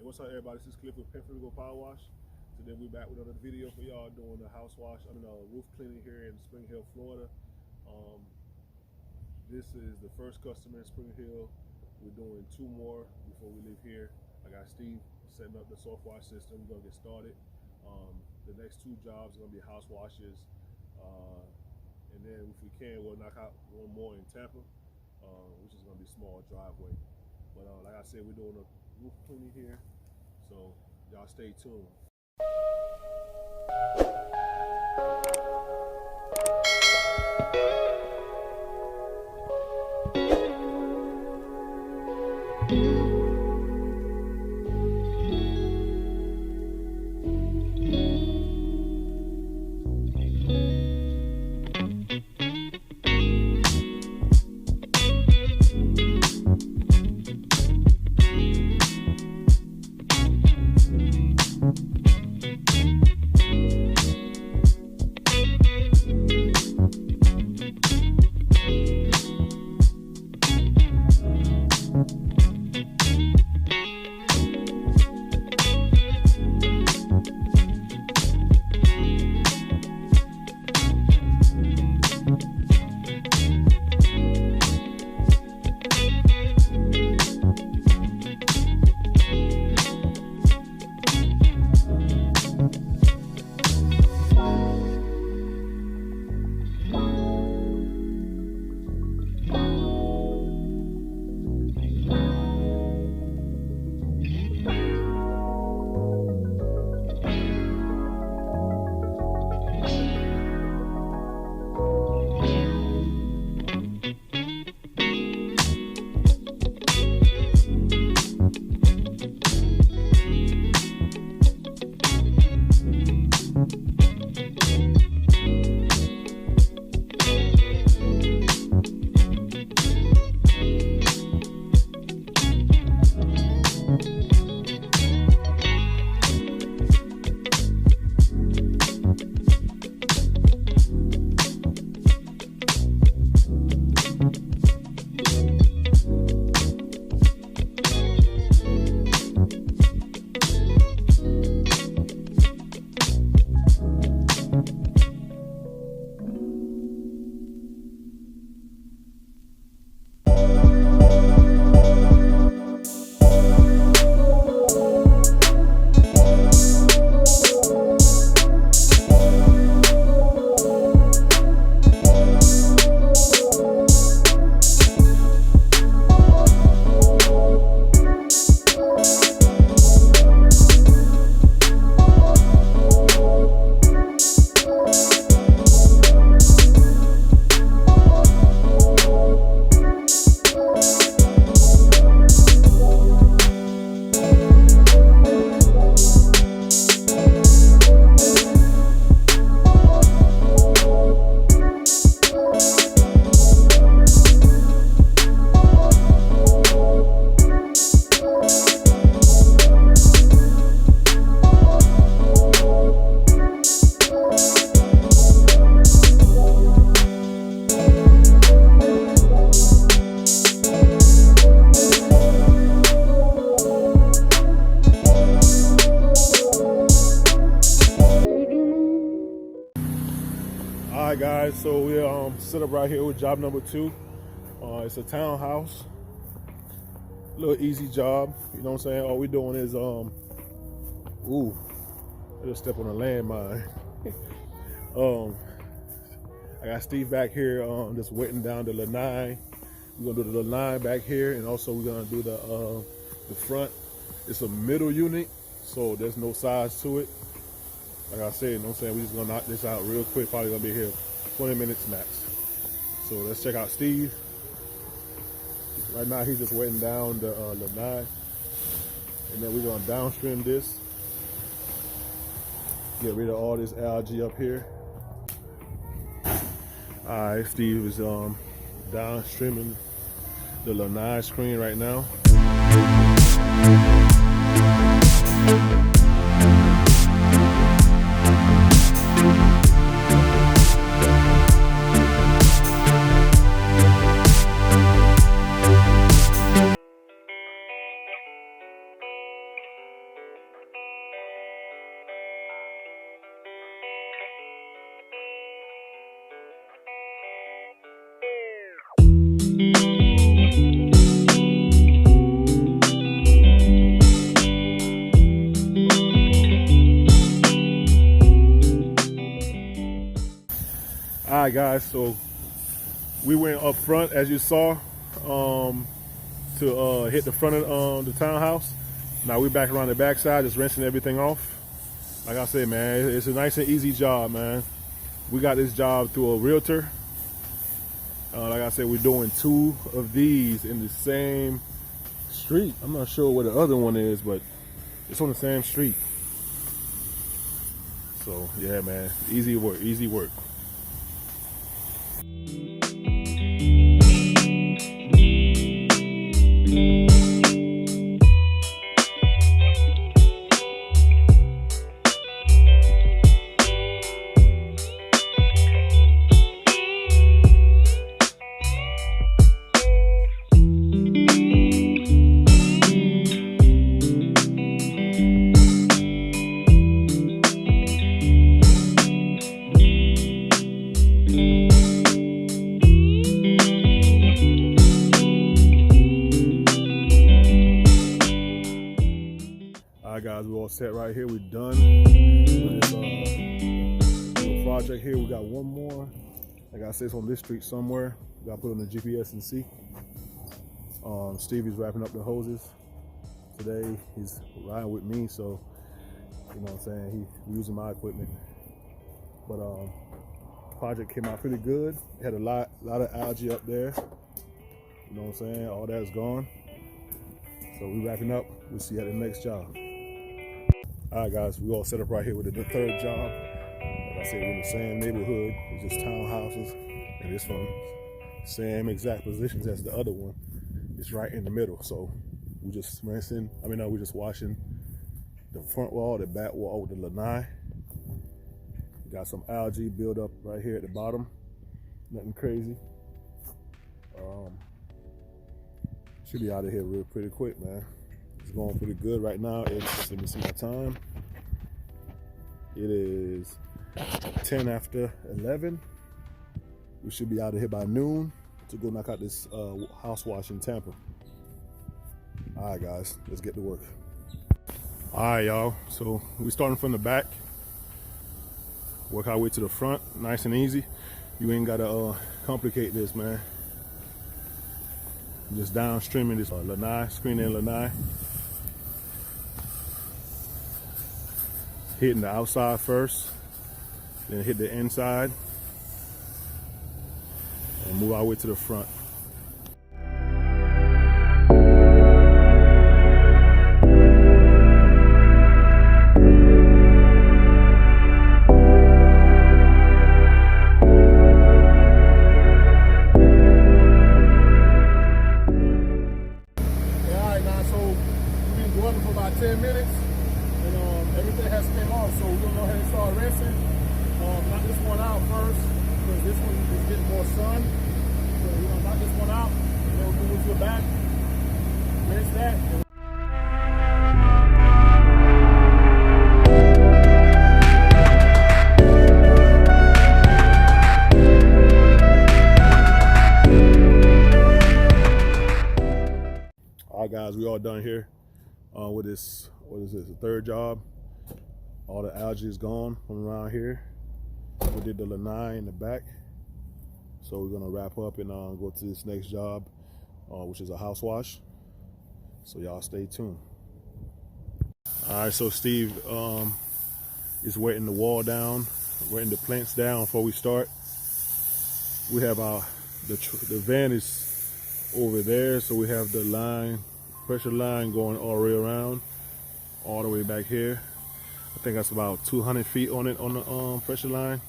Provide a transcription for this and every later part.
What's up, everybody? This is Cliff with Penfield Power Wash. Today we back with another video for y'all doing the roof cleaning here in Spring Hill, Florida. This is the first customer in Spring Hill. We're doing 2 more before we leave here. I got Steve setting up the soft wash system. We're gonna get started. The next 2 jobs are gonna be house washes, and then if we can, we'll knock out 1 more in Tampa, which is gonna be small driveway. But like I said, we're doing a roof cleaning here, so y'all stay tuned. Alright guys, so we're set up right here with job number 2. It's a townhouse. Little easy job, you know what I'm saying? All we're doing is I just stepped on a landmine. I got Steve back here just wetting down the lanai. We're gonna do the lanai back here, and also we're gonna do the front. It's a middle unit, so there's no size to it. Like I said, you know what I'm saying, we're just gonna knock this out real quick. Probably gonna be here 20 minutes max. So let's check out Steve. Right now he's just wetting down the lanai, and then we're gonna downstream this. Get rid of all this algae up here. All right, Steve is downstreaming the lanai screen right now. right, guys, so we went up front, as you saw, to hit the front of the townhouse. Now we back around the backside, just rinsing everything off. Like I said, man, it's a nice and easy job, man. We got this job through a realtor. Like I said, we're doing 2 of these in the same street. I'm not sure where the other one is, but it's on the same street. So yeah, man, easy work, easy work. All right, guys, we're all set right here. We're done with this little project here. We got one more. Like I said, it's on this street somewhere. We got to put on the GPS and see. Stevie's wrapping up the hoses today. He's riding with me, so you know what I'm saying. He's using my equipment. But project came out pretty good. It had a lot of algae up there. You know what I'm saying? All that's gone. So we're wrapping up. We'll see you at the next job. All right, guys, we all set up right here with the 3rd job. Like I said, we're in the same neighborhood. It's just townhouses, and it's from the same exact positions as the other one. It's right in the middle. So we're just rinsing. We're just washing the front wall, the back wall with the lanai. Got some algae build up right here at the bottom. Nothing crazy. Should be out of here real pretty quick, man. It's going pretty good right now. Let me see my time. It is 10 after 11. We should be out of here by noon to go knock out this house wash in Tampa. All right, guys, let's get to work. All right, y'all. So we're starting from the back. Work our way to the front, nice and easy. You ain't gotta complicate this, man. Just downstreaming this lanai, screening lanai. Hitting the outside first, then hit the inside, and move our way to the front. For about 10 minutes, and everything has came off, so we're gonna go ahead and start rinsing. Knock this one out first, because this one is getting more sun. So we're gonna knock this one out, and then we'll move to the back, rinse that. All right, guys, we all done here. With this, what is this, the 3rd job. All the algae is gone from around here. We did the lanai in the back. So we're gonna wrap up and go to this next job, which is a house wash. So y'all stay tuned. All right, so Steve is wetting the wall down, wetting the plants down before we start. We have the van is over there, so we have the line, pressure line going all the way around, all the way back here. I think that's about 200 feet on it, on the pressure line.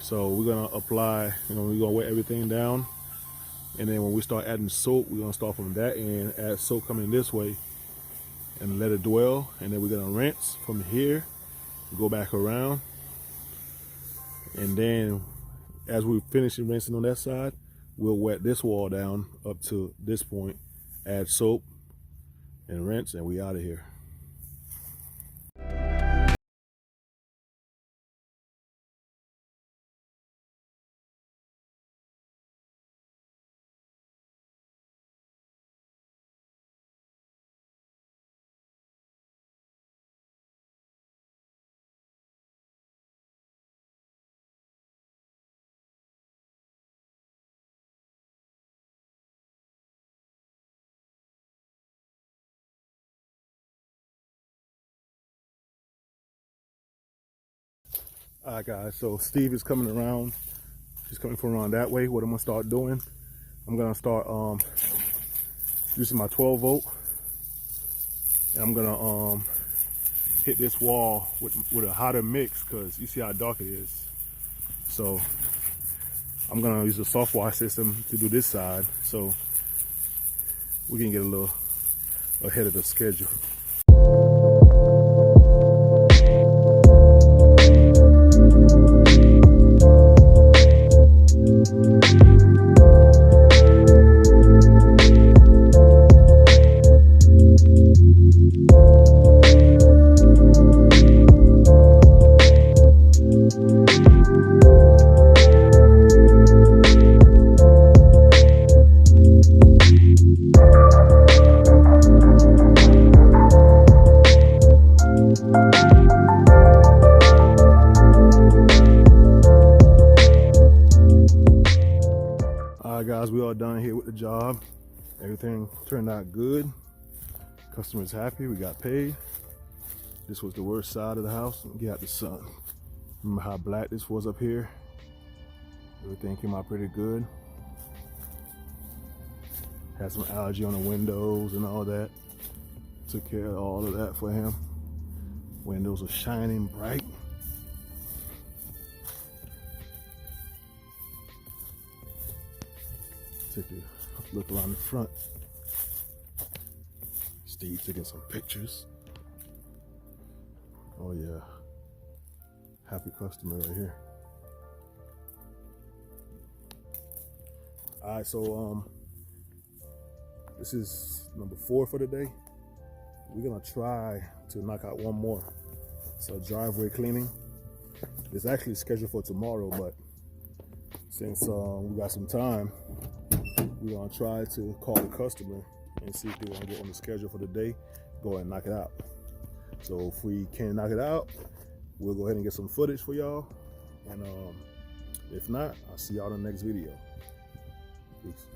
So we're gonna apply, we're gonna wet everything down. And then when we start adding soap, we're gonna start from that end, add soap coming this way and let it dwell. And then we're gonna rinse from here, go back around. And then as we finish rinsing on that side, we'll wet this wall down up to this point, add soap and rinse, and we out of here. All right, guys, so Steve is coming around. He's coming from around that way. What I'm gonna start doing, I'm gonna start using my 12 volt, and I'm gonna hit this wall with a hotter mix, because you see how dark it is. So I'm gonna use the soft wash system to do this side, so we can get a little ahead of the schedule. Alright guys, we all done here with the job. Everything turned out good. Customer's happy, we got paid. This was the worst side of the house. Get out the sun. Remember how black this was up here? Everything came out pretty good. Had some algae on the windows and all that. Took care of all of that for him. Windows are shining bright. Take a look around the front. Steve taking some pictures. Oh yeah, happy customer right here. All right, so this is number 4 for the day. We're gonna try to knock out one more. So driveway cleaning. It's actually scheduled for tomorrow, but since we got some time, we're gonna try to call the customer and see if they want to get on the schedule for the day. Go ahead and knock it out. So if we can't knock it out, we'll go ahead and get some footage for y'all. And if not, I'll see y'all in the next video. Peace.